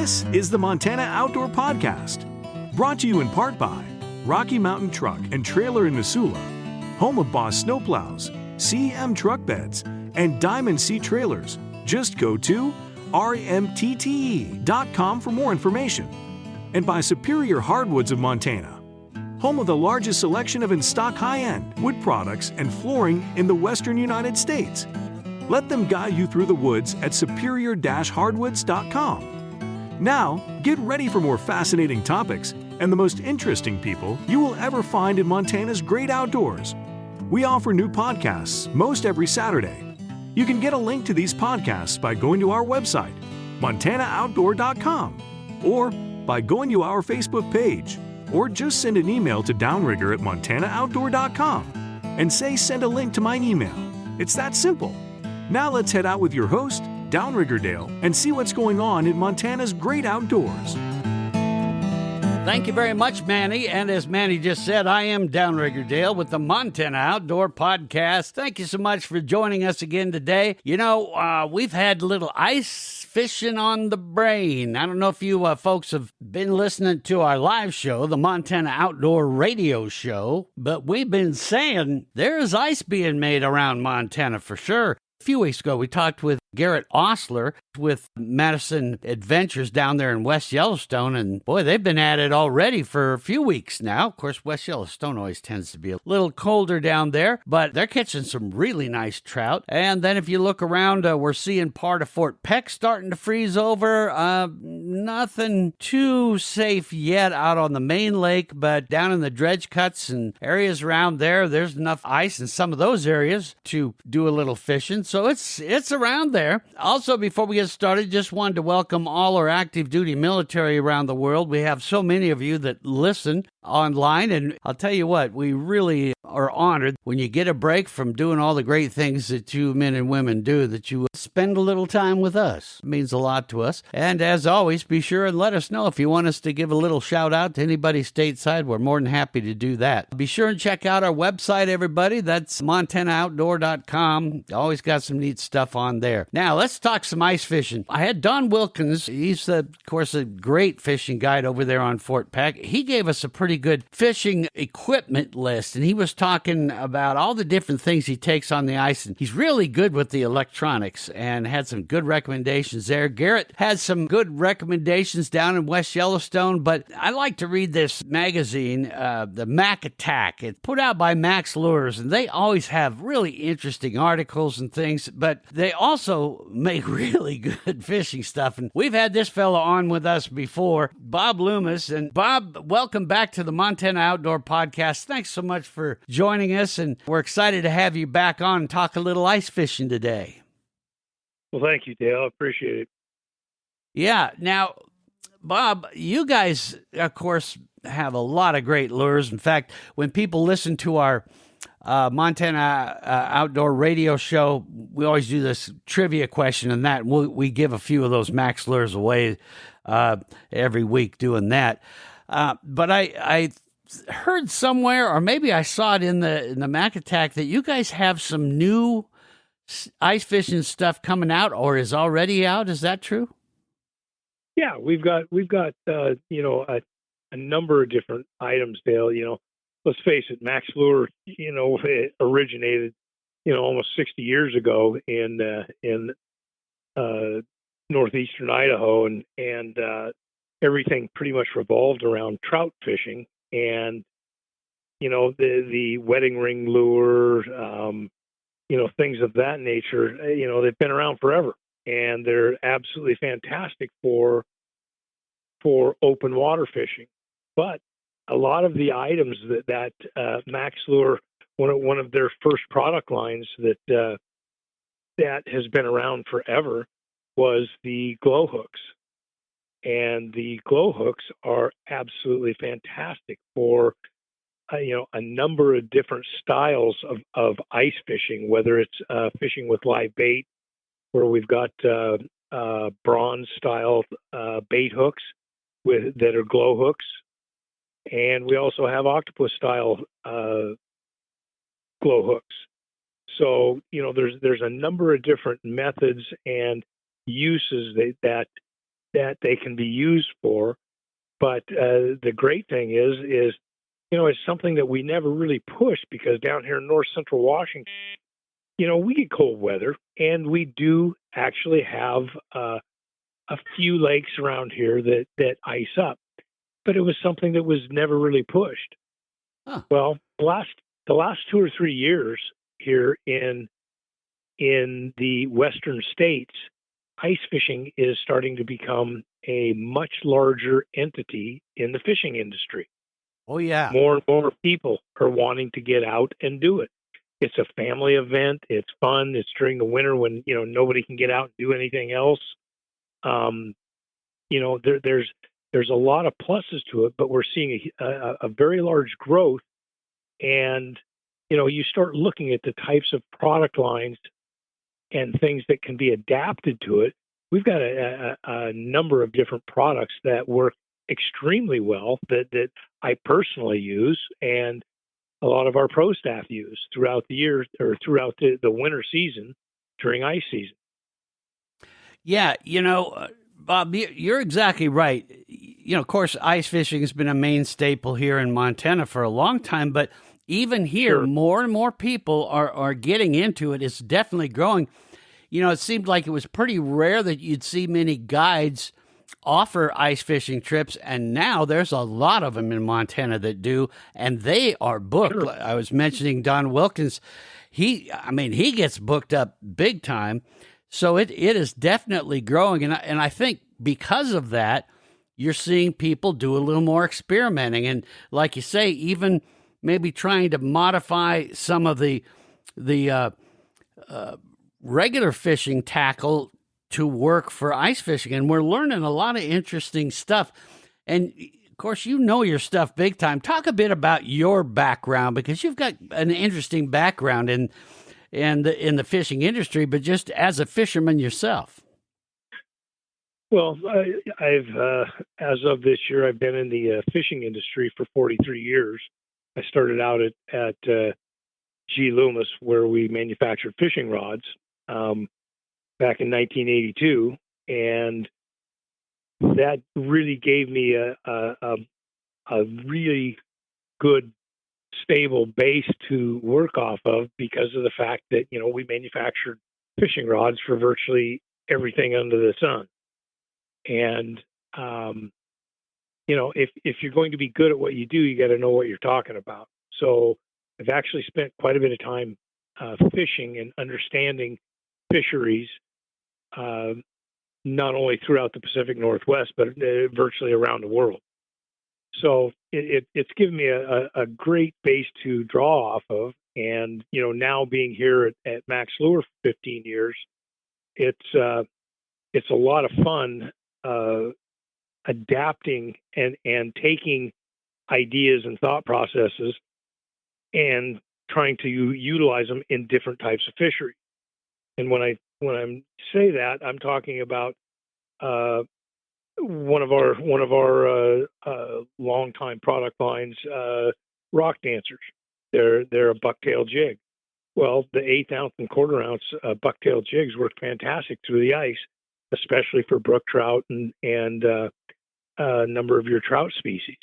This is the Montana Outdoor Podcast, brought to you in part by Rocky Mountain Truck and Trailer in Missoula, home of Boss Snowplows, CM Truck Beds, and Diamond Sea Trailers. Just go to rmtte.com for more information. And by Superior Hardwoods of Montana, home of the largest selection of in-stock high-end wood products and flooring in the western United States. Let them guide you through the woods at superior-hardwoods.com. Now, get ready for more fascinating topics and the most interesting people you will ever find in Montana's great outdoors. We offer new podcasts most every Saturday. You can get a link to these podcasts by going to our website, montanooutdoor.com, or by going to our Facebook page, or just send an email to downrigger@montanooutdoor.com and say send a link to my email. It's that simple. Now let's head out with your host, Downrigger Dale, and see what's going on in Montana's great outdoors. Thank you very much, Manny. And as Manny just said, I am Downrigger Dale with the Montana Outdoor Podcast. Thank you so much for joining us again today. You know, we've had a little ice fishing on the brain. I don't know if you folks have been listening to our live show, the Montana Outdoor Radio Show, but we've been saying there's ice being made around Montana for sure. A few weeks ago, we talked with Garrett Osler with Madison Adventures down there in West Yellowstone, and boy, they've been at it already for a few weeks now. Of course, West Yellowstone always tends to be a little colder down there, but they're catching some really nice trout. And then if you look around, we're seeing part of Fort Peck starting to freeze over. Nothing too safe yet out on the main lake, but down in the dredge cuts and areas around there, there's enough ice in some of those areas to do a little fishing. So it's around there. Also, before we get started, just wanted to welcome all our active duty military around the world. We have so many of you that listen online, and I'll tell you what, we really are honored when you get a break from doing all the great things that you men and women do, that you spend a little time with us. It means a lot to us. And as always, be sure and let us know if you want us to give a little shout out to anybody stateside. We're more than happy to do that. Be sure and check out our website, everybody. That's montanooutdoor.com. Always got some neat stuff on there. Now, let's talk some ice fishing. I had Don Wilkins. He's, of course, a great fishing guide over there on Fort Peck. He gave us a pretty good fishing equipment list, and he was talking about all the different things he takes on the ice, and he's really good with the electronics and had some good recommendations there. Garrett had some good recommendations down in West Yellowstone, but I like to read this magazine, the Mac Attack. It's put out by Max Lures, and they always have really interesting articles and things, but they also make really good fishing stuff. And we've had this fella on with us before, Bob Loomis. And Bob, welcome back to the Montana Outdoor Podcast. Thanks so much for joining us, and we're excited to have you back on and talk a little ice fishing today. Well, thank you, Dale. I appreciate it. Yeah. Now, Bob, you guys, of course, have a lot of great lures. In fact, when people listen to our Montana Outdoor Radio Show, we always do this trivia question, and that we give a few of those Max lures away every week doing that. But I heard somewhere, or maybe I saw it in the Mac Attack, that you guys have some new ice fishing stuff coming out, or is already out. Is that true? Yeah, we've got a number of different items, Dale. Let's face it, Max Lure, it originated, almost 60 years ago in northeastern Idaho, and everything pretty much revolved around trout fishing, and the wedding ring lure, things of that nature. They've been around forever, and they're absolutely fantastic for open water fishing, but a lot of the items that Max Lure, one of their first product lines that has been around forever, was the glow hooks. And the glow hooks are absolutely fantastic for a number of different styles of ice fishing, whether it's fishing with live bait, where we've got bronze style bait hooks that are glow hooks. And we also have octopus-style glow hooks. So, there's a number of different methods and uses that that they can be used for. But the great thing is it's something that we never really pushed because down here in north central Washington, we get cold weather, and we do actually have a few lakes around here that ice up. But it was something that was never really pushed. Huh. Well, the last 2 or 3 years here in the western states, ice fishing is starting to become a much larger entity in the fishing industry. Oh, yeah. More and more people are wanting to get out and do it. It's a family event. It's fun. It's during the winter when nobody can get out and do anything else. There's a lot of pluses to it, but we're seeing a very large growth. And you start looking at the types of product lines and things that can be adapted to it. We've got a number of different products that work extremely well that I personally use, and a lot of our pro staff use throughout the year or throughout the winter season during ice season. Yeah, Bob, you're exactly right. Of course, ice fishing has been a main staple here in Montana for a long time, but even here, Sure. more and more people are getting into it. It's definitely growing. It seemed like it was pretty rare that you'd see many guides offer ice fishing trips, and now there's a lot of them in Montana that do, and they are booked. Sure. I was mentioning Don Wilkins. He gets booked up big time. So it is definitely growing, and I think because of that, you're seeing people do a little more experimenting, and like you say, even maybe trying to modify some of the regular fishing tackle to work for ice fishing, and we're learning a lot of interesting stuff. And of course, your stuff big time. Talk a bit about your background, because you've got an interesting background in the fishing industry, but just as a fisherman yourself. Well, I've as of this year, I've been in the fishing industry for 43 years. I started out at Loomis, where we manufactured fishing rods back in 1982, and that really gave me a really good, stable base to work off of because of the fact that we manufactured fishing rods for virtually everything under the sun. And if you're going to be good at what you do, you got to know what you're talking about. So I've actually spent quite a bit of time fishing and understanding fisheries, not only throughout the Pacific Northwest, but virtually around the world. So it's given me a great base to draw off of. And, now being here at Max Lure for 15 years, it's a lot of fun adapting and taking ideas and thought processes and trying to utilize them in different types of fishery. And when I say that, I'm talking about one of our longtime product lines, rock dancers. They're a bucktail jig. Well, the 1/8 ounce and 1/4 ounce bucktail jigs work fantastic through the ice, especially for brook trout and a number of your trout species.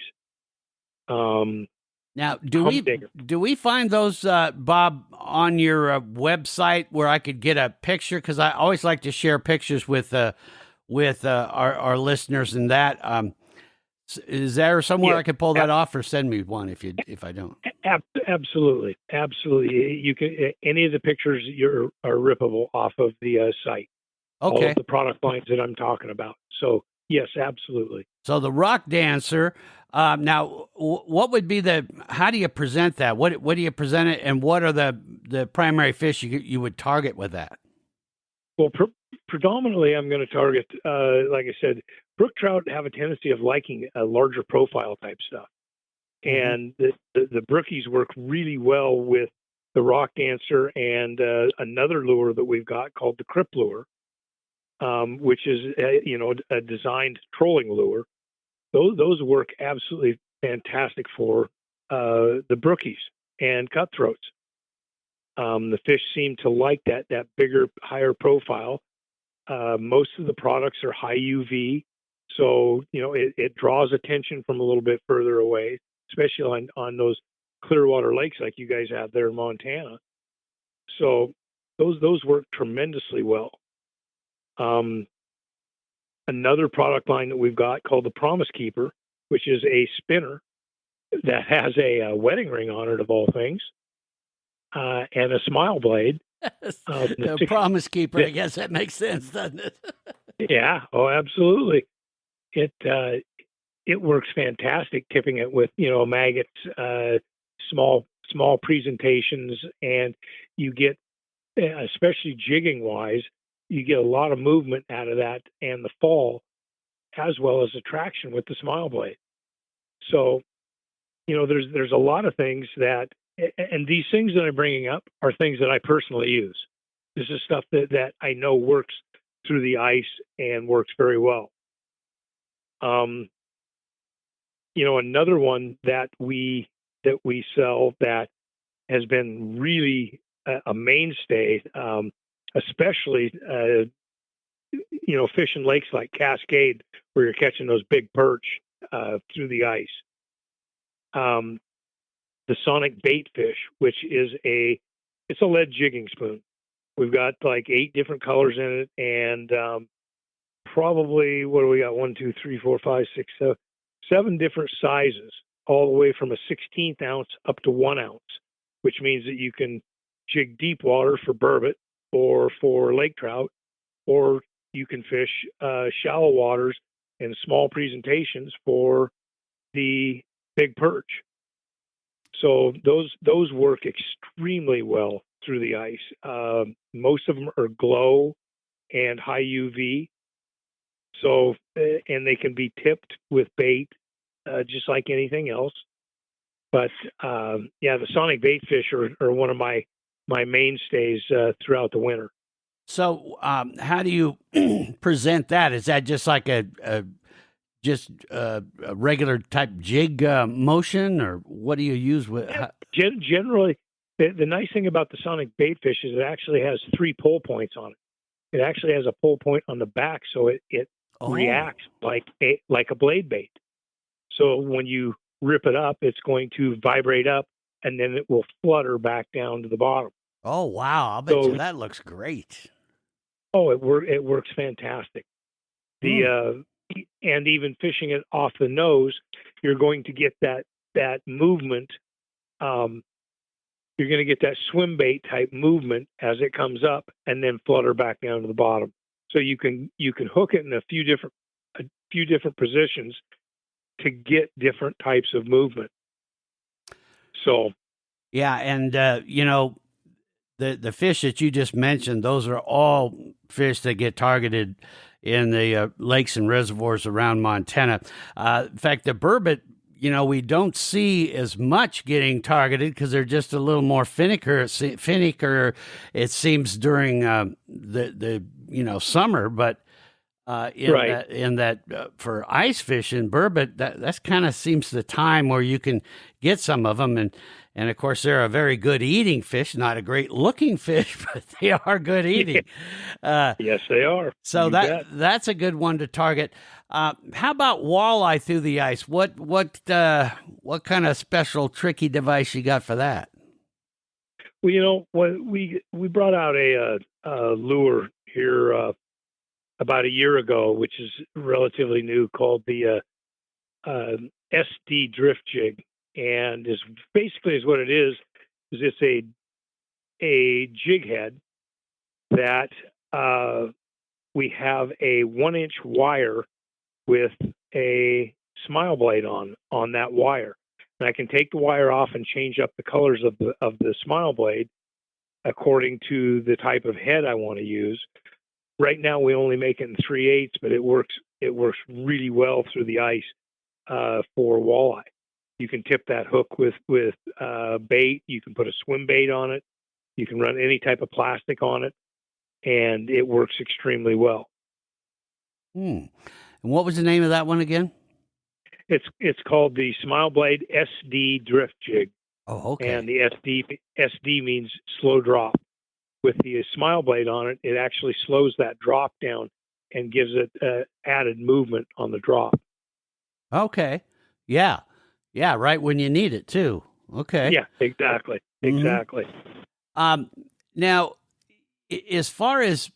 Now, do we find those, Bob, on your website where I could get a picture? Because I always like to share pictures with our listeners. And that is there somewhere I could pull that off, or send me one if I don't? Absolutely. You can any of the pictures are rippable off of the site. Okay. All of the product lines that I'm talking about. So yes, absolutely. So the rock dancer. Now, what would be how do you present that? What do you present it, and what are the primary fish you would target with that? Well, predominantly, I'm going to target, like I said, brook trout have a tendency of liking a larger profile type stuff. And the brookies work really well with the rock dancer and another lure that we've got called the Crip lure, which is a designed trolling lure. Those work absolutely fantastic for the brookies and cutthroats. The fish seem to like that bigger, higher profile. Most of the products are high UV. So, it draws attention from a little bit further away, especially on those clear water lakes like you guys have there in Montana. So those work tremendously well. Another product line that we've got called the Promise Keeper, which is a spinner that has a wedding ring on it, of all things, and a smile blade. The Promise Keeper, I guess that makes sense, doesn't it? Yeah, oh, absolutely. It works fantastic, tipping it with maggots, small presentations, and you get, especially jigging wise, you get a lot of movement out of that and the fall, as well as attraction with the smile blade. So, there's a lot of things that, and these things that I'm bringing up are things that I personally use. This is stuff that I know works through the ice and works very well. Another one that we sell that has been really a mainstay, especially fishing lakes like Cascade, where you're catching those big perch through the ice. The Sonic Bait Fish, which is it's a lead jigging spoon. We've got like 8 different colors in it, and probably, what do we got? 1, 2, 3, 4, 5, 6, 7 different sizes, all the way from a 16th ounce up to 1 ounce, which means that you can jig deep water for burbot or for lake trout, or you can fish shallow waters and small presentations for the big perch. So those work extremely well through the ice. Most of them are glow and high UV. So, and they can be tipped with bait, just like anything else. But the Sonic Bait Fish are one of my mainstays throughout the winter. So, how do you present that? Is that just like a regular type jig motion, or what do you use with? Generally, the nice thing about the Sonic Bait Fish is it actually has 3 pull points on it. It actually has a pull point on the back, so it reacts like a blade bait. So when you rip it up, it's going to vibrate up, and then it will flutter back down to the bottom. Oh, wow. I'll bet you that looks great. Oh, it works fantastic. And even fishing it off the nose, you're going to get that movement. You're going to get that swim bait type movement as it comes up, and then flutter back down to the bottom. So you can hook it in a few different positions to get different types of movement. So, yeah, and the fish that you just mentioned, those are all fish that get targeted in the lakes and reservoirs around Montana. In fact, the burbot, we don't see as much getting targeted because they're just a little more finicker, it seems, during the summer. But in that for ice fishing, burbot, that's kind of seems the time where you can get some of them. And of course, they're a very good eating fish, not a great looking fish, but they are good eating. Yes, they are. So that's a good one to target. How about walleye through the ice? What kind of special tricky device you got for that? Well, we brought out a lure here about a year ago, which is relatively new, called the SD drift jig, and is what it is it's a jig head that we have a 1-inch wire with a smile blade on that wire, and I can take the wire off and change up the colors of the smile blade according to the type of head I want to use. Right now, we only make it in 3/8, but it works really well through the ice for walleye. You can tip that hook with bait. You can put a swim bait on it. You can run any type of plastic on it, and it works extremely well. And what was the name of that one again? It's called the Smile Blade SD Drift Jig. Oh, okay. And the SD means slow drop. With the smile blade on it, it actually slows that drop down and gives it added movement on the drop. Okay. Yeah. Yeah. Right when you need it too. Okay. Yeah, exactly. Exactly. Now, as far as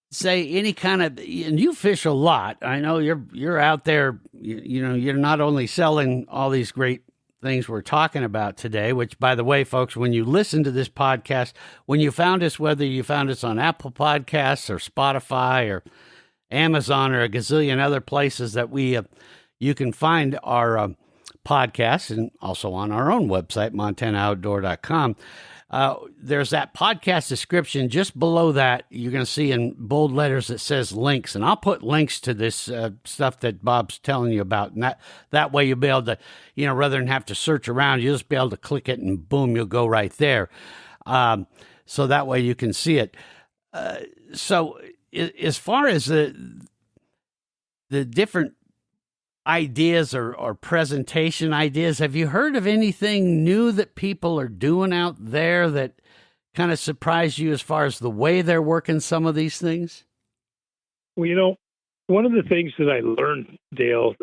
say any kind of, and you fish a lot. I know you're out there. You know, you're not only selling all these great things we're talking about today, which, by the way, folks, when you listen to this podcast, when you found us, whether you found us on Apple Podcasts or Spotify or Amazon or a gazillion other places that you can find our podcasts, and also on our own website, montanooutdoor.com. There's that podcast description. Just below that, you're going to see in bold letters that says links, and I'll put links to this stuff that Bob's telling you about, and that way you'll be able to, rather than have to search around, you'll just be able to click it, and boom, you'll go right there. So that way you can see it. So as far as the different ideas or presentation ideas, have you heard of anything new that people are doing out there that kind of surprised you as far as the way they're working some of these things? Well, one of the things that I learned, Dale,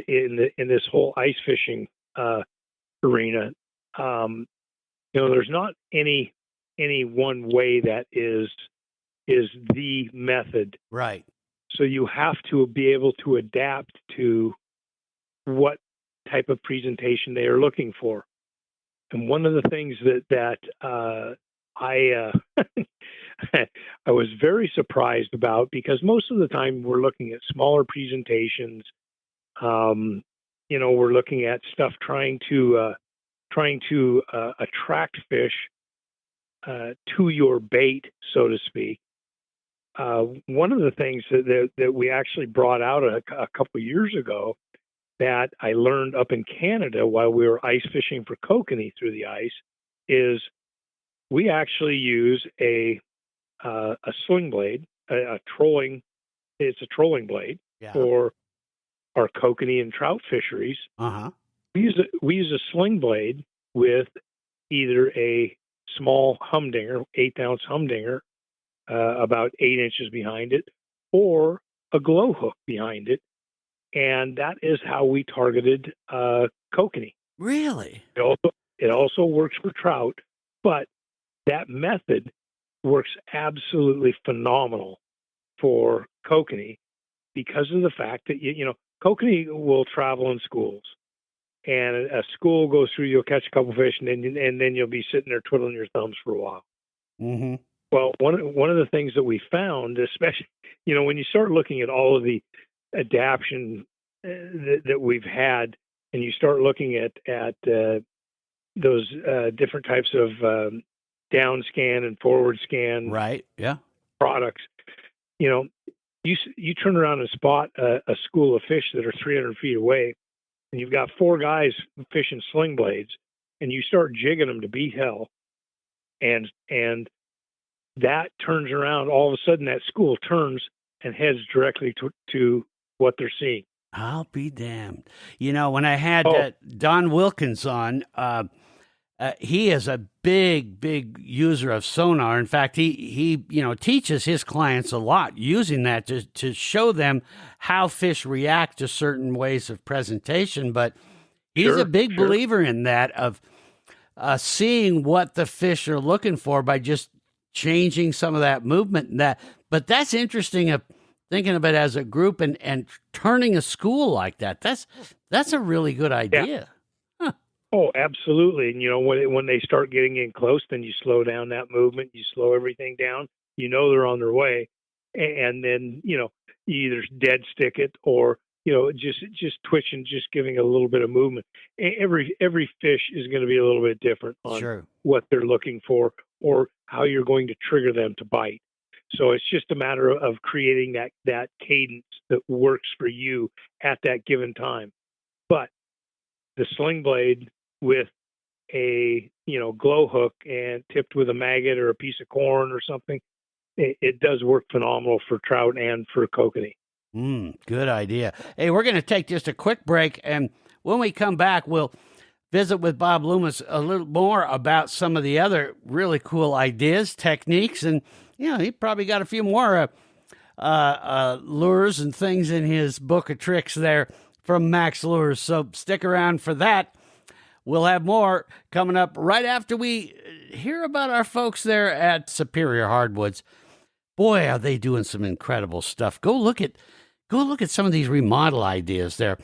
in this whole ice fishing arena, there's not any one way that is the method. Right. So you have to be able to adapt to what type of presentation they are looking for. And one of the things that I I was very surprised about, because most of the time we're looking at smaller presentations. We're looking at stuff trying to attract fish to your bait, so to speak. One of the things that we actually brought out a couple of years ago that I learned up in Canada while we were ice fishing for kokanee through the ice is we actually use a sling blade, it's a trolling blade for our kokanee and trout fisheries. Uh-huh. We use a sling blade with either a small humdinger, 1/8-ounce humdinger, about 8 inches behind it, or a glow hook behind it. And that is how we targeted kokanee. Really? It also works for trout, but that method works absolutely phenomenal for kokanee because of the fact that, kokanee will travel in schools. And a school goes through, you'll catch a couple fish, and then you'll be sitting there twiddling your thumbs for a while. Mm-hmm. Well, one of the things that we found, especially, when you start looking at all of the adaptation that we've had, and you start looking at those different types of down scan and forward scan right, yeah, products, you turn around and spot a school of fish that are 300 feet away, and you've got 4 guys fishing sling blades, and you start jigging them to beat hell, and that turns around. All of a sudden, that school turns and heads directly to what they're seeing. I'll be damned. When I had Don Wilkins on, he is a big user of sonar. In fact, he teaches his clients a lot using that to show them how fish react to certain ways of presentation. But he's a big believer in that, of seeing what the fish are looking for by just changing some of that movement. But that's interesting. Thinking of it as a group and turning a school like that. That's a really good idea. Yeah. Huh. Oh, absolutely. And when they start getting in close, then you slow down that movement. You slow everything down. They're on their way, and then you either dead stick it or just twitching, just giving a little bit of movement. Every fish is going to be a little bit different on what they're looking for or how you're going to trigger them to bite. So it's just a matter of creating that cadence that works for you at that given time. But the sling blade with a glow hook and tipped with a maggot or a piece of corn or something, it does work phenomenal for trout and for kokanee. Good idea. Hey, we're going to take just a quick break, and when we come back, we'll visit with Bob Loomis a little more about some of the other really cool ideas, techniques, and he probably got a few more lures and things in his book of tricks there from Max Lures. So stick around for that. We'll have more coming up right after we hear about our folks there at Superior Hardwoods. Boy, are they doing some incredible stuff. Go look at some of these remodel ideas there.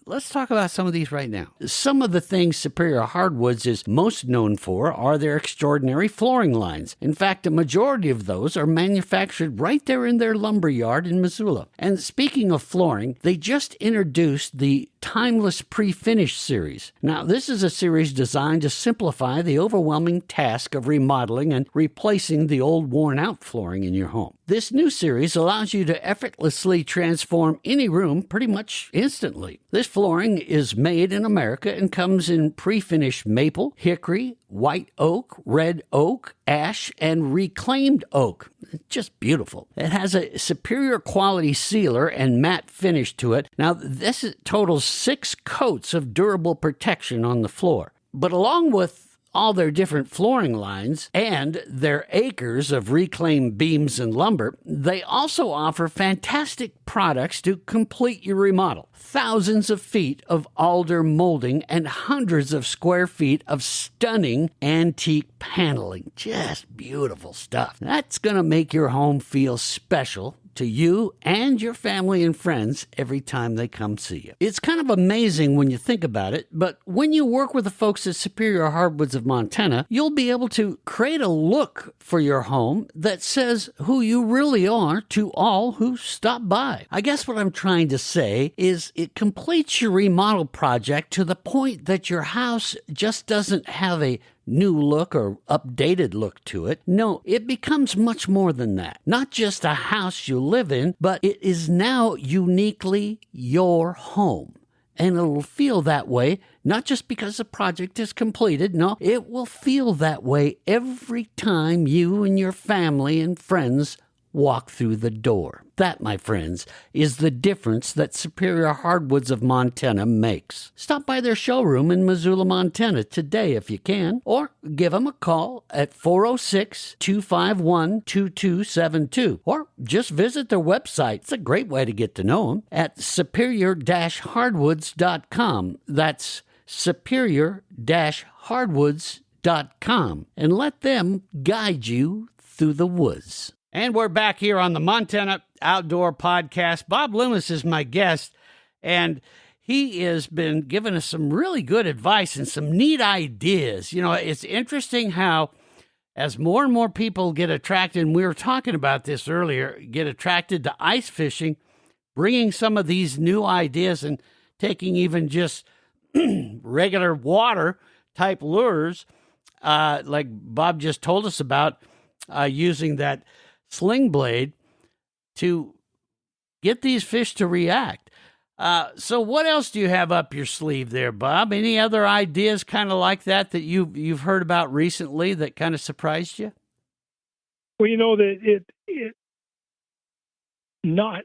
Let's talk about some of these right now. Some of the things Superior Hardwoods is most known for are their extraordinary flooring lines. In fact, a majority of those are manufactured right there in their lumber yard in Missoula. And speaking of flooring, they just introduced the Timeless Pre-Finish series. Now, this is a series designed to simplify the overwhelming task of remodeling and replacing the old worn-out flooring in your home. This new series allows you to effortlessly transform any room pretty much instantly. This flooring is made in America and comes in pre-finished maple, hickory, white oak, red oak, ash, and reclaimed oak. It's just beautiful. It has a superior quality sealer and matte finish to it. Now, this totals 6 coats of durable protection on the floor. But along with all their different flooring lines and their acres of reclaimed beams and lumber, they also offer fantastic products to complete your remodel. Thousands of feet of alder molding and hundreds of square feet of stunning antique paneling. Just beautiful stuff. That's going to make your home feel special to you and your family and friends every time they come see you. It's kind of amazing when you think about it, but when you work with the folks at Superior Hardwoods of Montana, you'll be able to create a look for your home that says who you really are to all who stop by. I guess what I'm trying to say is it completes your remodel project to the point that your house just doesn't have a new look or updated look to it. No, it becomes much more than that. Not just a house you live in, but it is now uniquely your home. And it'll feel that way, not just because the project is completed. No, it will feel that way every time you and your family and friends walk through the door. That, my friends, is the difference that Superior Hardwoods of Montana makes. Stop by their showroom in Missoula, Montana today if you can, or give them a call at 406-251-2272, or just visit their website. It's a great way to get to know them at superior-hardwoods.com. That's superior-hardwoods.com, and let them guide you through the woods. And we're back here on the Montana Outdoor Podcast. Bob Loomis is my guest, and he has been giving us some really good advice and some neat ideas. You know, it's interesting how as more and more people get attracted, and we were talking about this earlier, get attracted to ice fishing, bringing some of these new ideas and taking even just regular water type lures, like Bob just told us about, using that sling blade to get these fish to react. So what else do you have up your sleeve there, Bob? Any other ideas kind of like that you've heard about recently that kind of surprised you? Well, you know that it not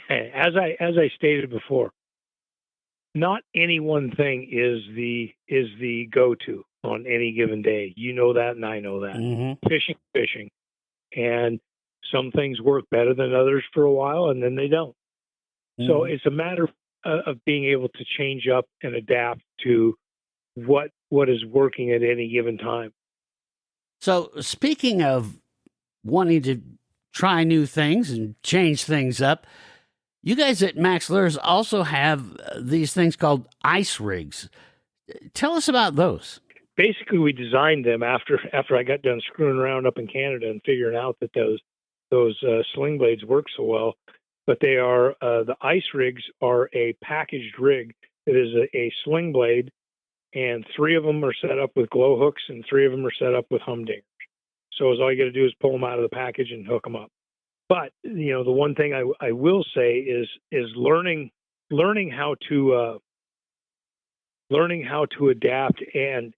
as I stated before, not any one thing is the go-to on any given day. You know that, and I know that. Mm-hmm. Fishing, and some things work better than others for a while, and then they don't. Mm-hmm. So it's a matter of being able to change up and adapt to what is working at any given time. So speaking of wanting to try new things and change things up, you guys at Max Lures also have these things called ice rigs. Tell us about those. Basically, we designed them after I got done screwing around up in Canada and figuring out that those sling blades work so well. But they are the ice rigs are a packaged rig that is a sling blade, and 3 of them are set up with glow hooks, and 3 of them are set up with humdingers. So all you got to do is pull them out of the package and hook them up. But you know, the one thing I will say is learning how to adapt and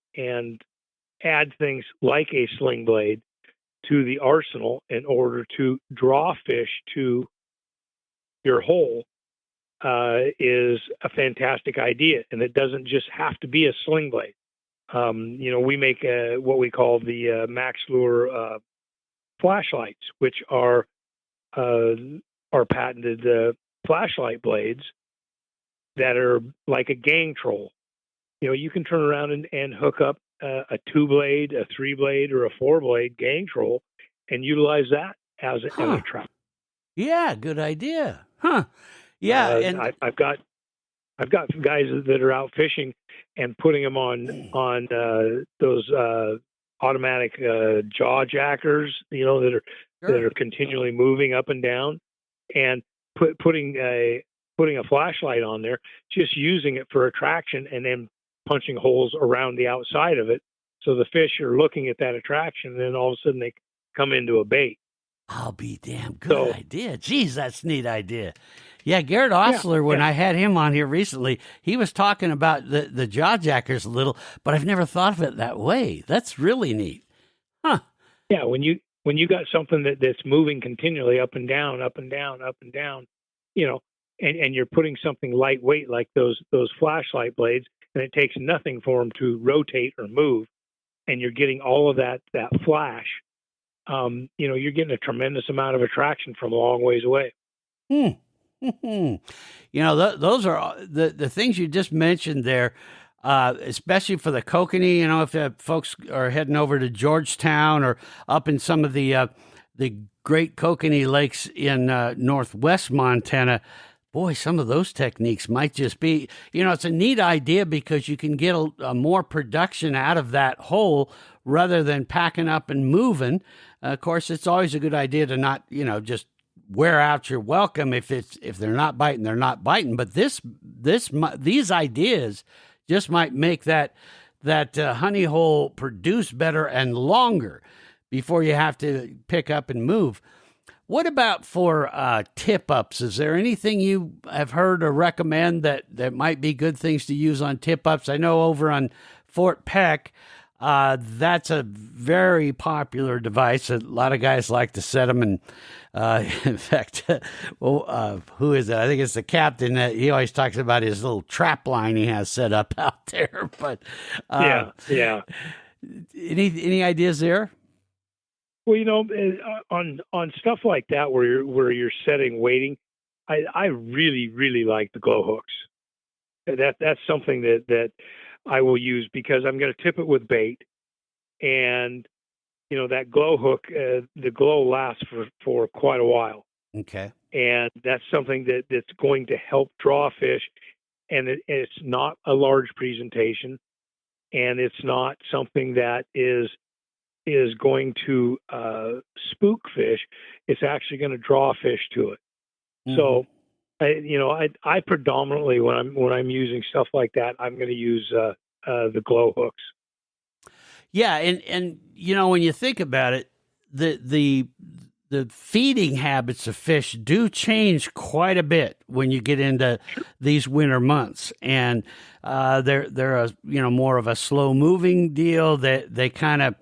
add things like a sling blade to the arsenal in order to draw fish to your hole is a fantastic idea, and it doesn't just have to be a sling blade. You know, we make what we call the Max Lure flashlights, which are our patented flashlight blades that are like a gang troll. You know, you can turn around and hook up a 2-blade, a 3-blade, or a 4-blade gang troll and utilize that as a trap. Yeah, good idea. Huh. Yeah, and I've got guys that are out fishing and putting them on those automatic jaw jackers, you know, that are continually moving up and down, and putting a flashlight on there, just using it for attraction, and then punching holes around the outside of it, so the fish are looking at that attraction, and then all of a sudden they come into a bait. I'll be damn good idea. Geez, that's a neat idea. Yeah, Garrett Osler, when I had him on here recently, he was talking about the jaw jackers a little, but I've never thought of it that way. That's really neat. Huh. Yeah, when you got something that's moving continually up and down, up and down, up and down, you know, and you're putting something lightweight like those flashlight blades, and it takes nothing for them to rotate or move, and you're getting all of that flash. You know, you're getting a tremendous amount of attraction from a long ways away. You know, those are the things you just mentioned there, especially for the kokanee. You know, if folks are heading over to Georgetown or up in some of the great kokanee lakes in northwest Montana, boy, some of those techniques might just be, you know, it's a neat idea because you can get a more production out of that hole rather than packing up and moving. Of course, it's always a good idea to not, you know, just wear out your welcome. If they're not biting, they're not biting. But these ideas just might make that honey hole produce better and longer before you have to pick up and move. What about for tip-ups? Is there anything you have heard or recommend that might be good things to use on tip-ups? I know over on Fort Peck, that's a very popular device. A lot of guys like to set them, and in fact, who is it? I think it's the captain. He always talks about his little trap line he has set up out there. But yeah. Any ideas there? Well, you know, on stuff like that where you're setting weighting, I really, really like the glow hooks. That's something that I will use because I'm going to tip it with bait, and you know that glow hook, the glow lasts for quite a while. Okay, and that's something that's going to help draw fish, and it's not a large presentation, and it's not something that is going to spook fish. It's actually going to draw fish to it. Mm-hmm. So, I predominantly when I'm using stuff like that, I'm going to use the glow hooks. Yeah, and you know when you think about it, the feeding habits of fish do change quite a bit when you get into these winter months, and they're a more of a slow moving deal. That they kind of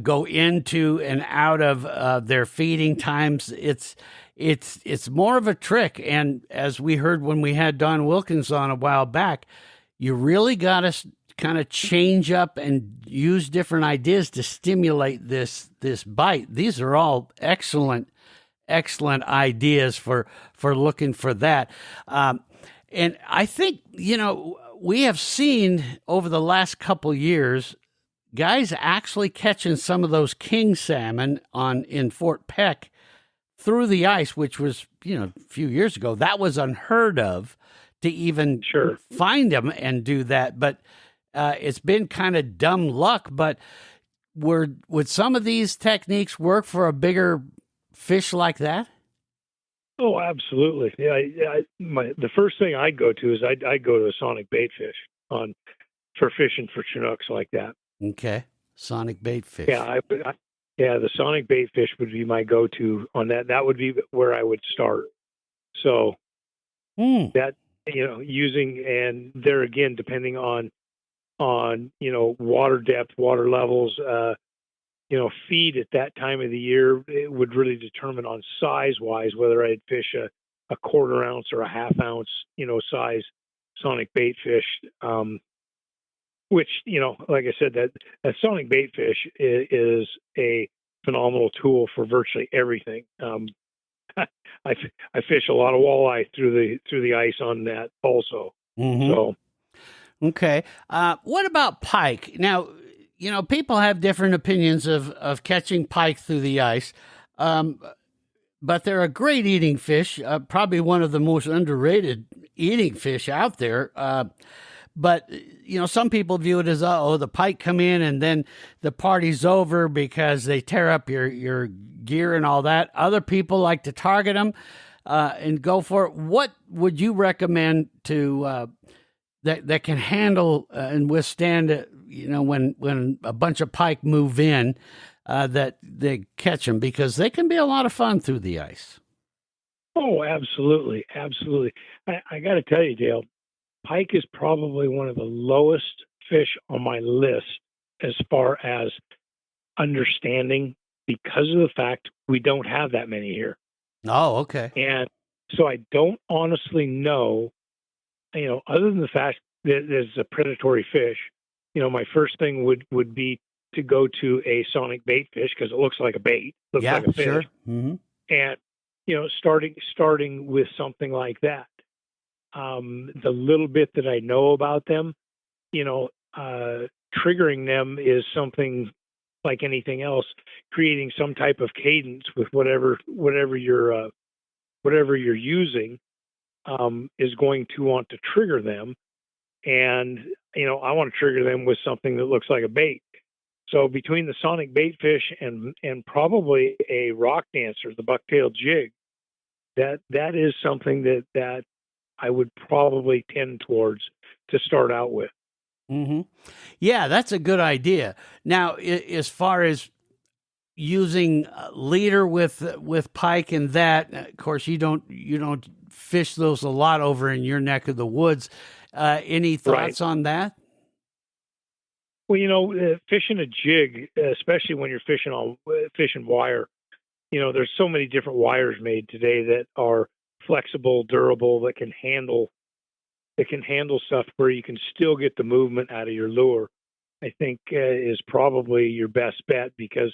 go into and out of their feeding times. It's more of a trick. And as we heard when we had Don Wilkins on a while back, you really got to kind of change up and use different ideas to stimulate this bite. These are all excellent ideas for looking for that. And I think, we have seen over the last couple years, guys actually catching some of those king salmon in Fort Peck through the ice, which was, a few years ago, that was unheard of to even find them and do that. But it's been kind of dumb luck. But would some of these techniques work for a bigger fish like that? Oh, absolutely. Yeah. The first thing I'd go to is I'd go to a sonic bait fish for fishing for Chinooks like that. Okay. Sonic bait fish. Yeah. The sonic bait fish would be my go-to on that. That would be where I would start. So that, using, and there again, depending on, water depth, water levels, feed at that time of the year, it would really determine on size-wise whether I'd fish a quarter ounce or a half ounce, size sonic bait fish. Which, like I said, that sonic bait fish is a phenomenal tool for virtually everything. I fish a lot of walleye through the ice on that also. Mm-hmm. So Okay. What about pike? Now, people have different opinions of catching pike through the ice, but they're a great eating fish, probably one of the most underrated eating fish out there. But some people view it as, oh, the pike come in and then the party's over because they tear up your gear and all that. Other people like to target them and go for it. What would you recommend to that can handle and withstand it? When a bunch of pike move in, that they catch them, because they can be a lot of fun through the ice. oh, absolutely, absolutely. I got to tell you, Dale, pike is probably one of the lowest fish on my list as far as understanding, because of the fact we don't have that many here. Oh, okay. And so I don't honestly know, other than the fact that it's a predatory fish, my first thing would be to go to a sonic bait fish, because it looks like a bait, looks Yeah, like a fish. sure. Mm-hmm. And, starting with something like that. The little bit that I know about them, triggering them is something like anything else, creating some type of cadence with whatever you're using, is going to want to trigger them. And, I want to trigger them with something that looks like a bait. So between the sonic bait fish and probably a rock dancer, the bucktail jig, that is something that I would probably tend towards to start out with. Mm-hmm. Yeah, that's a good idea. Now, as far as using leader with pike and that, of course, you don't fish those a lot over in your neck of the woods. Any thoughts on that? Well, fishing a jig, especially when you're fishing wire, there's so many different wires made today that are flexible, durable, that can handle stuff where you can still get the movement out of your lure. I think is probably your best bet, because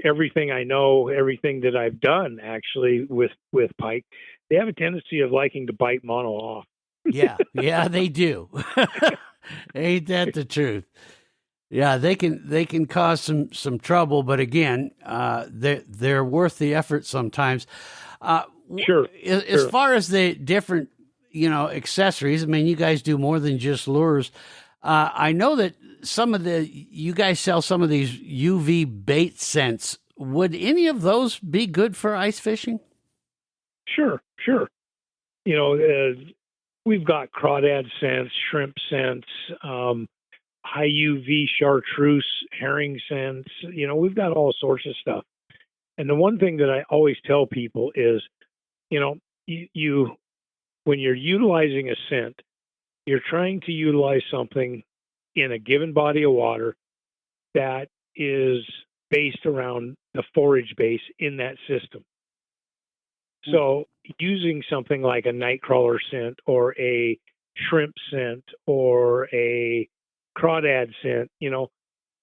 everything I know, everything that I've done actually with pike, they have a tendency of liking to bite mono off. Yeah, they do. Ain't that the truth? Yeah, they can cause some trouble, but again, they're worth the effort sometimes. Sure. As far as the different accessories, I mean, you guys do more than just lures. I know that you guys sell some of these UV bait scents. Would any of those be good for ice fishing? Sure. We've got crawdad scents, shrimp scents, high UV chartreuse, herring scents. We've got all sorts of stuff. And the one thing that I always tell people is, you when you're utilizing a scent, you're trying to utilize something in a given body of water that is based around the forage base in that system. So using something like a nightcrawler scent or a shrimp scent or a crawdad scent,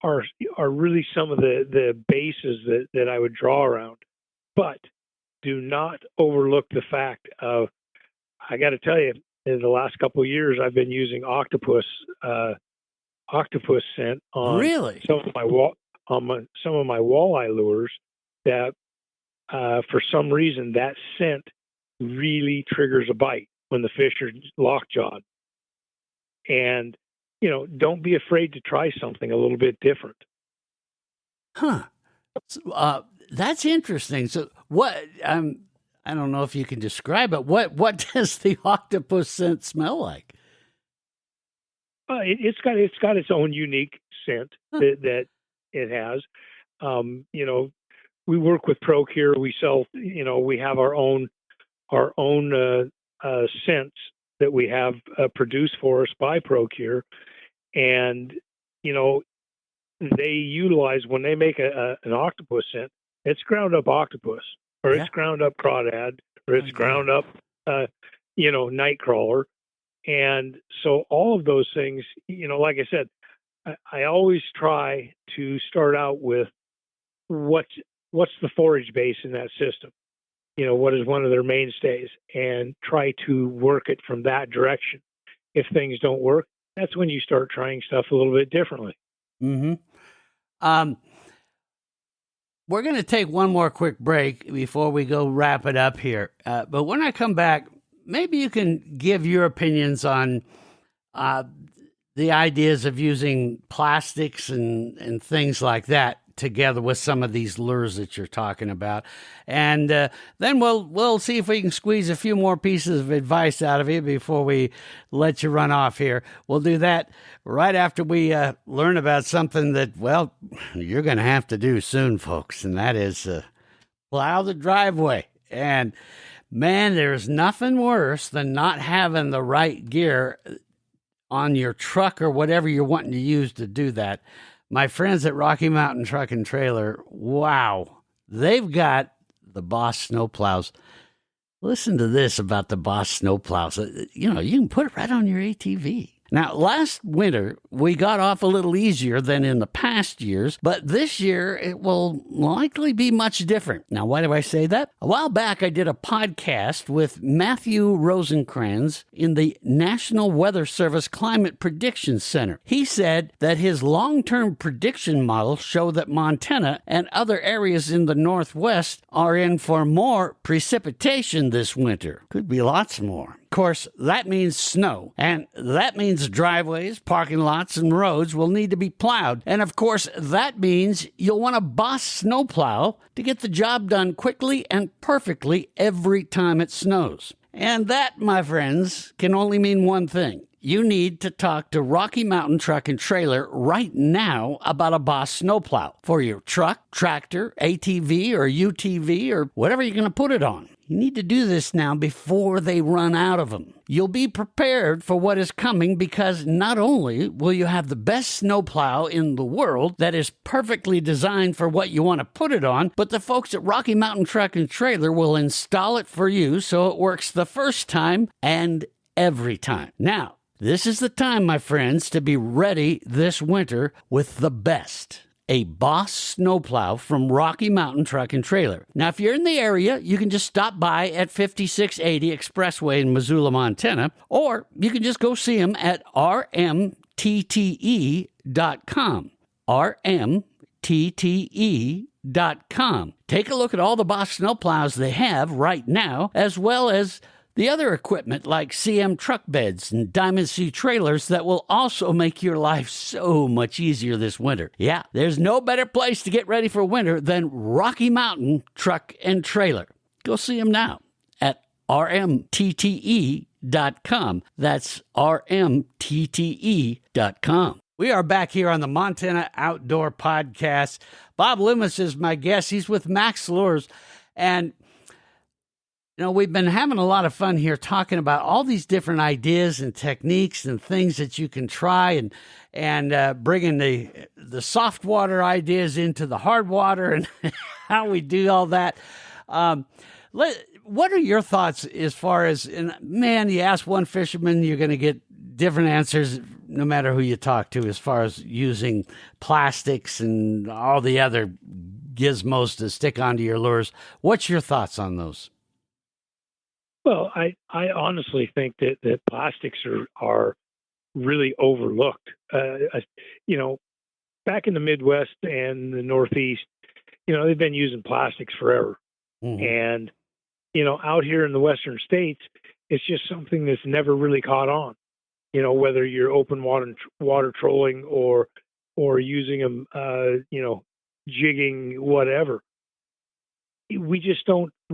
are really some of the bases that I would draw around. But do not overlook the fact of, I got to tell you, in the last couple of years, I've been using octopus scent on Really? some of my walleye lures. That for some reason that scent really triggers a bite when the fish are lockjawed. And don't be afraid to try something a little bit different. Huh. That's interesting. So what? I don't know if you can describe it. What does the octopus scent smell like? It's got its own unique scent that it has. We work with Procure. We sell. We have our own scents that we have produced for us by Procure, and they utilize, when they make an octopus scent, it's ground up octopus, or it's ground up crawdad, or it's ground up nightcrawler. And so all of those things, like I said, I always try to start out with what's the forage base in that system. what is one of their mainstays, and try to work it from that direction. If things don't work, that's when you start trying stuff a little bit differently. Mm-hmm. We're going to take one more quick break before we go wrap it up here. But when I come back, maybe you can give your opinions on the ideas of using plastics and things like that together with some of these lures that you're talking about. And then we'll see if we can squeeze a few more pieces of advice out of you before we let you run off here. We'll do that right after we learn about something that, well, you're going to have to do soon, folks, and that is plow the driveway. And, man, there's nothing worse than not having the right gear on your truck or whatever you're wanting to use to do that. My friends at Rocky Mountain Truck and Trailer, wow, they've got the Boss snowplows. Listen to this about the Boss snowplows. You can put it right on your ATV. Now, last winter, we got off a little easier than in the past years, but this year it will likely be much different. Now, why do I say that? A while back, I did a podcast with Matthew Rosencrans in the National Weather Service Climate Prediction Center. He said that his long-term prediction models show that Montana and other areas in the Northwest are in for more precipitation this winter. Could be lots more. Of course, that means snow, and that means driveways, parking lots, and roads will need to be plowed. And of course, that means you'll want a Boss snowplow to get the job done quickly and perfectly every time it snows. And that, my friends, can only mean one thing. You need to talk to Rocky Mountain Truck and Trailer right now about a Boss snowplow for your truck, tractor, ATV, or UTV, or whatever you're going to put it on. You need to do this now before they run out of them. You'll be prepared for what is coming because not only will you have the best snowplow in the world that is perfectly designed for what you want to put it on, but the folks at Rocky Mountain Truck and Trailer will install it for you so it works the first time and every time. Now, this is the time, my friends, to be ready this winter with the best. A Boss snowplow from Rocky Mountain Truck and Trailer. Now, if you're in the area, you can just stop by at 5680 Expressway in Missoula, Montana, or you can just go see them at rmtte.com. rmtte.com. Take a look at all the Boss snowplows they have right now, as well as the other equipment like CM truck beds and Diamond C trailers that will also make your life so much easier this winter. Yeah, there's no better place to get ready for winter than Rocky Mountain Truck and Trailer. Go see them now at rmtte.com. That's rmtte.com. We are back here on the Montana Outdoor Podcast. Bob Loomis is my guest. He's with Max Lures. And we've been having a lot of fun here talking about all these different ideas and techniques and things that you can try and bringing the soft water ideas into the hard water and how we do all that. What are your thoughts as far as, and man, you ask one fisherman, you're going to get different answers no matter who you talk to as far as using plastics and all the other gizmos to stick onto your lures. What's your thoughts on those? Well, I honestly think that plastics are really overlooked. Back in the Midwest and the Northeast, they've been using plastics forever. Mm-hmm. And, out here in the Western states, it's just something that's never really caught on. Whether you're open water trolling or using them, jigging, whatever. We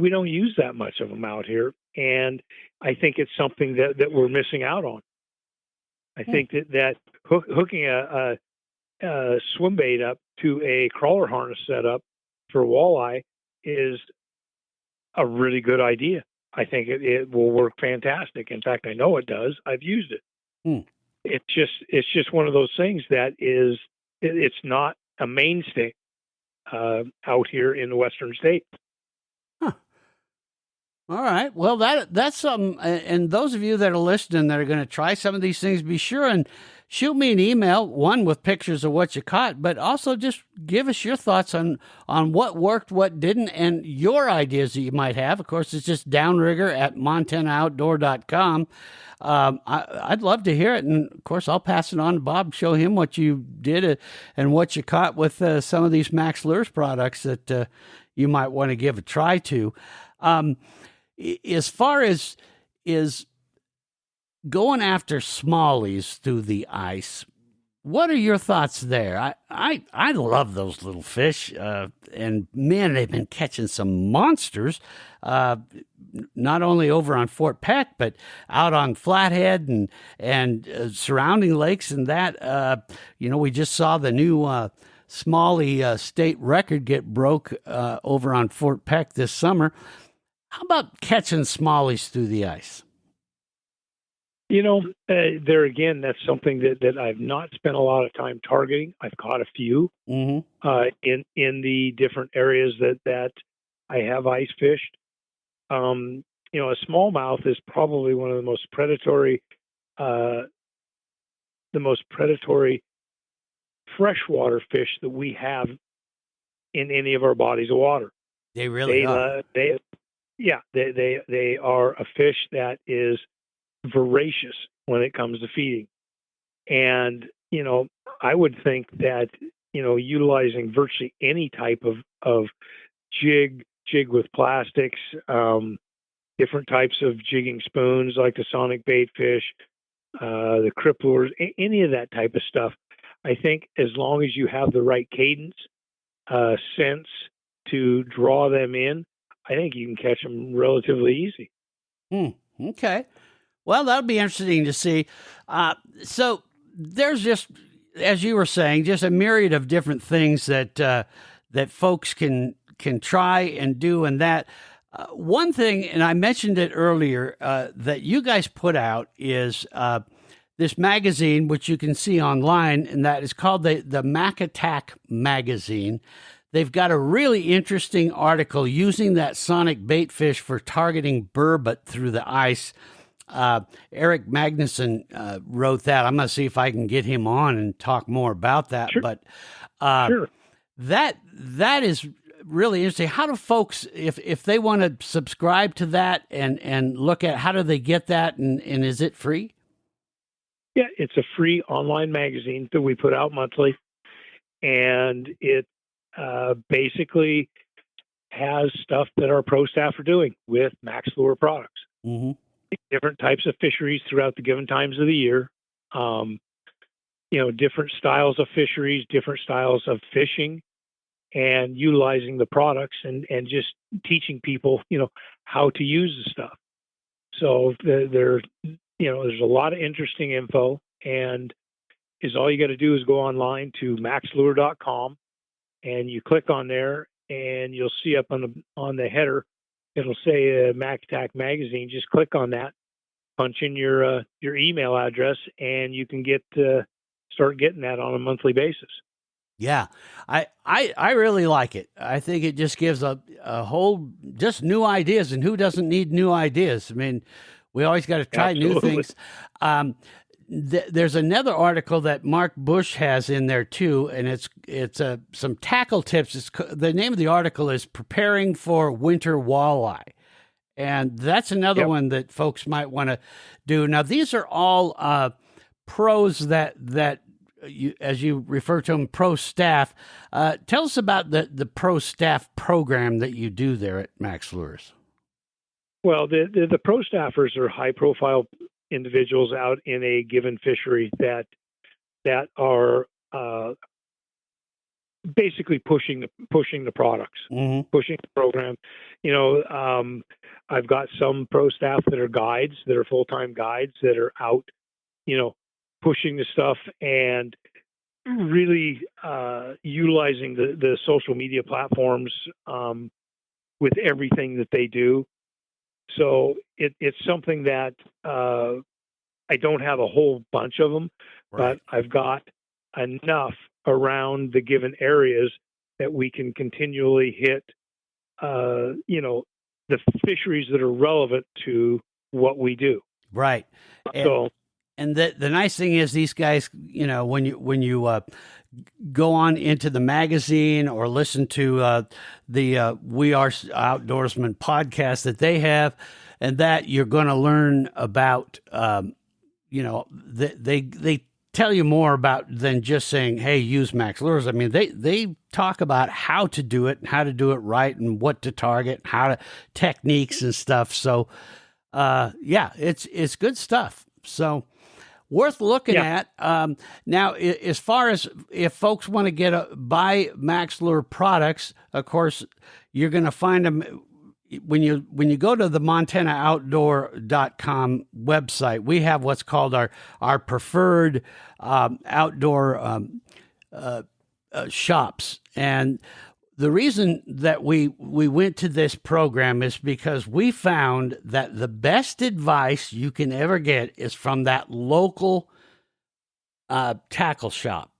don't use that much of them out here. And I think it's something that we're missing out on. I think that hooking a swim bait up to a crawler harness setup for walleye is a really good idea. I think it will work fantastic. In fact, I know it does. I've used it. It's just one of those things that it's not a mainstay out here in the Western states. All right. Well, that's something. And those of you that are listening that are going to try some of these things, be sure and shoot me an email, one with pictures of what you caught, but also just give us your thoughts on what worked, what didn't, and your ideas that you might have. Of course, it's just downrigger@montanooutdoor.com. I'd love to hear it. And of course, I'll pass it on to Bob, show him what you did and what you caught with some of these Max Lures products that you might want to give a try to. As far as is going after smallies through the ice, what are your thoughts there? I love those little fish, and man, they've been catching some monsters, not only over on Fort Peck, but out on Flathead and surrounding lakes and that. We just saw the new smallie state record get broke over on Fort Peck this summer. How about catching smallies through the ice? There again, that's something that I've not spent a lot of time targeting. I've caught a few in the different areas that I have ice fished. A smallmouth is probably one of the most predatory freshwater fish that we have in any of our bodies of water. They really are. They are a fish that is voracious when it comes to feeding. And, I would think that, utilizing virtually any type of jig with plastics, different types of jigging spoons like the sonic bait fish, the cripplers, any of that type of stuff. I think as long as you have the right cadence, sense to draw them in, I think you can catch them relatively easy. Okay. Well, that'll be interesting to see. So there's just, as you were saying, just a myriad of different things that folks can try and do. And that one thing, and I mentioned it earlier, that you guys put out is this magazine, which you can see online, and that is called the Mac Attack magazine. They've got a really interesting article using that sonic bait fish for targeting burbot through the ice. Eric Magnuson wrote that. I'm going to see if I can get him on and talk more about that. Sure. But Sure. that is really interesting. How do folks, if they want to subscribe to that and look at, how do they get that, and is it free? Yeah, it's a free online magazine that we put out monthly, and it basically has stuff that our pro staff are doing with Max Lure products. Mm-hmm. Different types of fisheries throughout the given times of the year. Different styles of fisheries, different styles of fishing, and utilizing the products and just teaching people, how to use the stuff. So there's a lot of interesting info, and all you got to do is go online to maxlure.com, and you click on there, and you'll see up on the header, it'll say Mac Attack Magazine. Just click on that, punch in your email address, and you can start getting that on a monthly basis. Yeah, I really like it. I think it just gives a whole, just new ideas, and who doesn't need new ideas? I mean, we always got to try new things. There's another article that Mark Bush has in there too, and it's some tackle tips. The name of the article is "Preparing for Winter Walleye," and that's another one that folks might want to do. Now, these are all pros that you, as you refer to them, pro staff. Tell us about the pro staff program that you do there at Max Lures. Well, the pro staffers are high profile individuals out in a given fishery that are basically pushing the products, pushing the program. I've got some pro staff that are guides, that are full-time guides, that are out, pushing the stuff and really utilizing the social media platforms with everything that they do. So it's something that I don't have a whole bunch of them, right, but I've got enough around the given areas that we can continually hit, the fisheries that are relevant to what we do. Right. So And the nice thing is these guys, when you go on into the magazine or listen to the We Are Outdoorsmen podcast that they have, and that you're going to learn about, they tell you more about than just saying, hey, use Max Lures. I mean, they talk about how to do it and how to do it right and what to target, techniques and stuff. So, it's good stuff. So worth looking at. Now, as far as if folks want to buy Max Lure products, of course, you're going to find them when you go to the MontanaOutdoor.com website. We have what's called our preferred outdoor shops. And the reason that we went to this program is because we found that the best advice you can ever get is from that local tackle shop.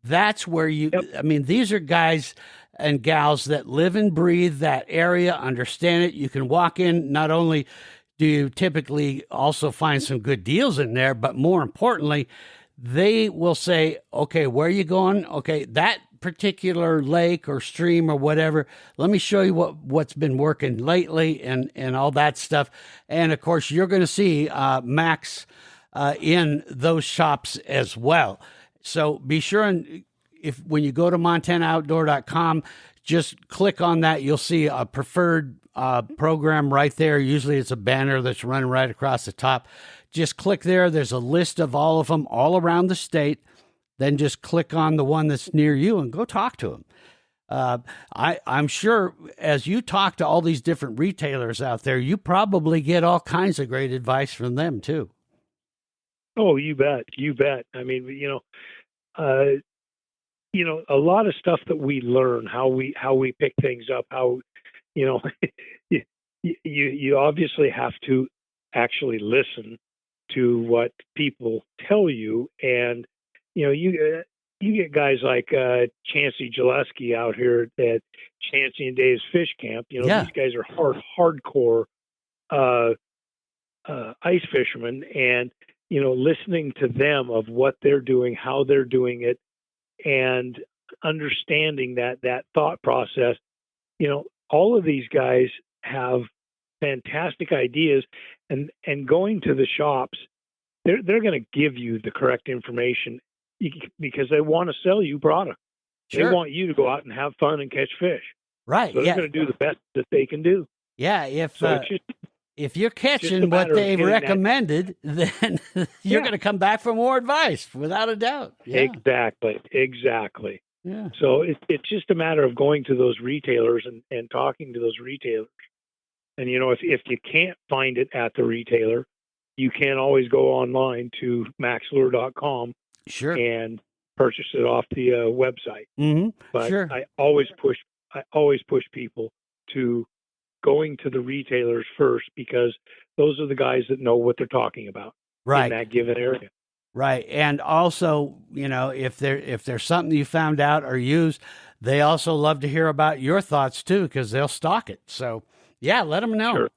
That's where these are guys and gals that live and breathe that area, understand it. You can walk in, not only do you typically also find some good deals in there, but more importantly, they will say, okay, where are you going? Okay, that particular lake or stream or whatever, let me show you what's been working lately and all that stuff. And of course, you're going to see Max in those shops as well. So be sure and when you go to MontanaOutdoor.com, just click on that. You'll see a preferred program right there. Usually it's a banner that's running right across the top. Just click there. There's a list of all of them all around the state. Then just click on the one that's near you and go talk to them. I'm sure as you talk to all these different retailers out there, you probably get all kinds of great advice from them too. Oh, you bet. I mean, a lot of stuff that we learn, how we pick things up, how, you obviously have to actually listen to what people tell you. And, you get guys like Chancey Gillespie out here at Chancey and Dave's Fish Camp. These guys are hardcore ice fishermen, and, listening to them of what they're doing, how they're doing it, and understanding that thought process. All of these guys have fantastic ideas, and going to the shops, they're going to give you the correct information because they want to sell you product. Sure. They want you to go out and have fun and catch fish. Right. So they're going to do the best that they can do. Yeah. If you're catching what they've recommended, then you're going to come back for more advice, without a doubt. Yeah. Exactly. Yeah. So it's just a matter of going to those retailers and talking to those retailers. And, if you can't find it at the retailer, you can always go online to maxlure.com. Sure. And purchase it off the website. Mm-hmm. But sure. I always push people to going to the retailers first, because those are the guys that know what they're talking about in that given area. Right. And also, if there's something you found out or used, they also love to hear about your thoughts too, because they'll stock it. So yeah, let them know. Sure.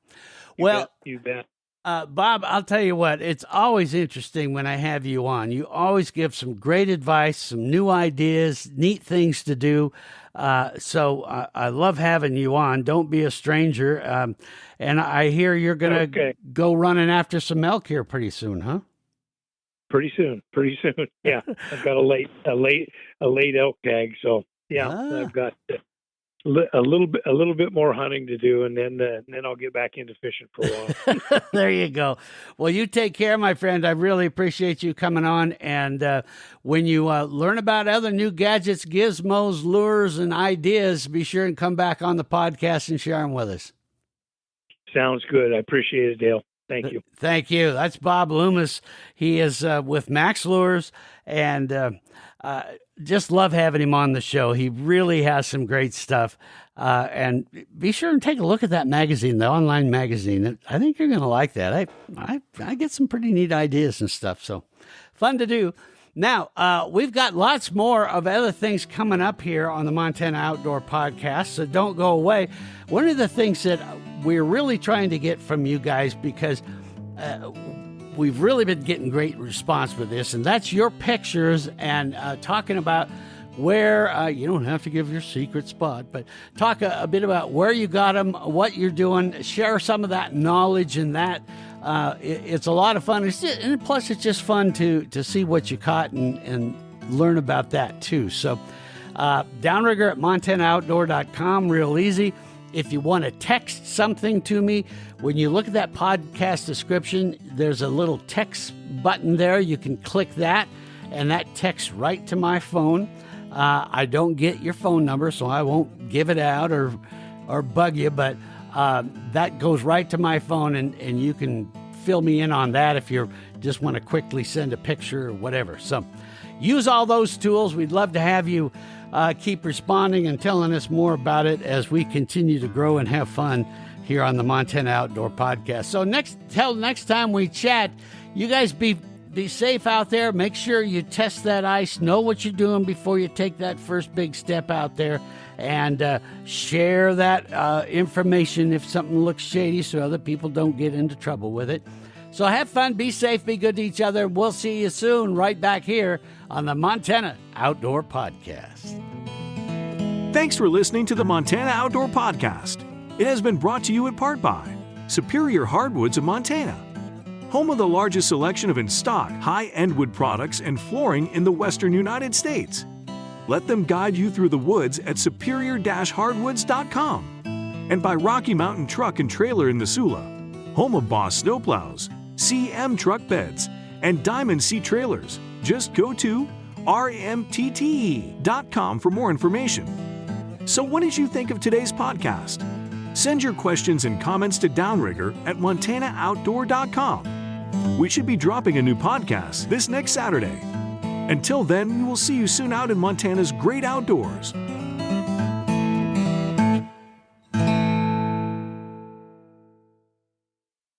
You bet. Bob, I'll tell you what, it's always interesting when I have you on. You always give some great advice, some new ideas, neat things to do. So I love having you on. Don't be a stranger. And I hear you're going to go running after some elk here pretty soon, huh? Pretty soon. Yeah. I've got a late elk tag. So yeah, I've got a little bit more hunting to do, and then I'll get back into fishing for a while. There you go. Well, you take care, my friend. I really appreciate you coming on. And when you learn about other new gadgets, gizmos, lures, and ideas, be sure and come back on the podcast and share them with us. Sounds good. I appreciate it, Dale. Thank you. Thank you. That's Bob Loomis. He is with Max Lures, and just love having him on the show. He really has some great stuff. And be sure and take a look at that magazine, the online magazine. I think you're going to like that. I get some pretty neat ideas and stuff. So fun to do. Now, we've got lots more of other things coming up here on the Montana Outdoor Podcast, so don't go away. One of the things that we're really trying to get from you guys, because we've really been getting great response with this, and that's your pictures and talking about where you don't have to give your secret spot, but talk a bit about where you got them, what you're doing, share some of that knowledge, and that it's a lot of fun. And plus, it's just fun to see what you caught and learn about that too. So downrigger at montanooutdoor.com, real easy. If you want to text something to me, when you look at that podcast description, there's a little text button there. You can click that, and that texts right to my phone. I don't get your phone number, so I won't give it out or bug you, but that goes right to my phone, and you can fill me in on that if you just want to quickly send a picture or whatever. So use all those tools. We'd love to have you keep responding and telling us more about it as we continue to grow and have fun here on the Montana Outdoor Podcast. So till next time we chat, you guys be safe out there. Make sure you test that ice. Know what you're doing before you take that first big step out there. And share that information if something looks shady so other people don't get into trouble with it. So have fun, be safe, be good to each other. We'll see you soon right back here on the Montana Outdoor Podcast. Thanks for listening to the Montana Outdoor Podcast. It has been brought to you in part by Superior Hardwoods of Montana, home of the largest selection of in-stock high-end wood products and flooring in the western United States. Let them guide you through the woods at superior-hardwoods.com. And by Rocky Mountain Truck and Trailer in Missoula, home of Boss Snowplows, CM Truck Beds, and Diamond Sea Trailers. Just go to rmtte.com for more information. So what did you think of today's podcast? Send your questions and comments to Downrigger at montanooutdoor.com. We should be dropping a new podcast this next Saturday. Until then, we will see you soon out in Montana's great outdoors.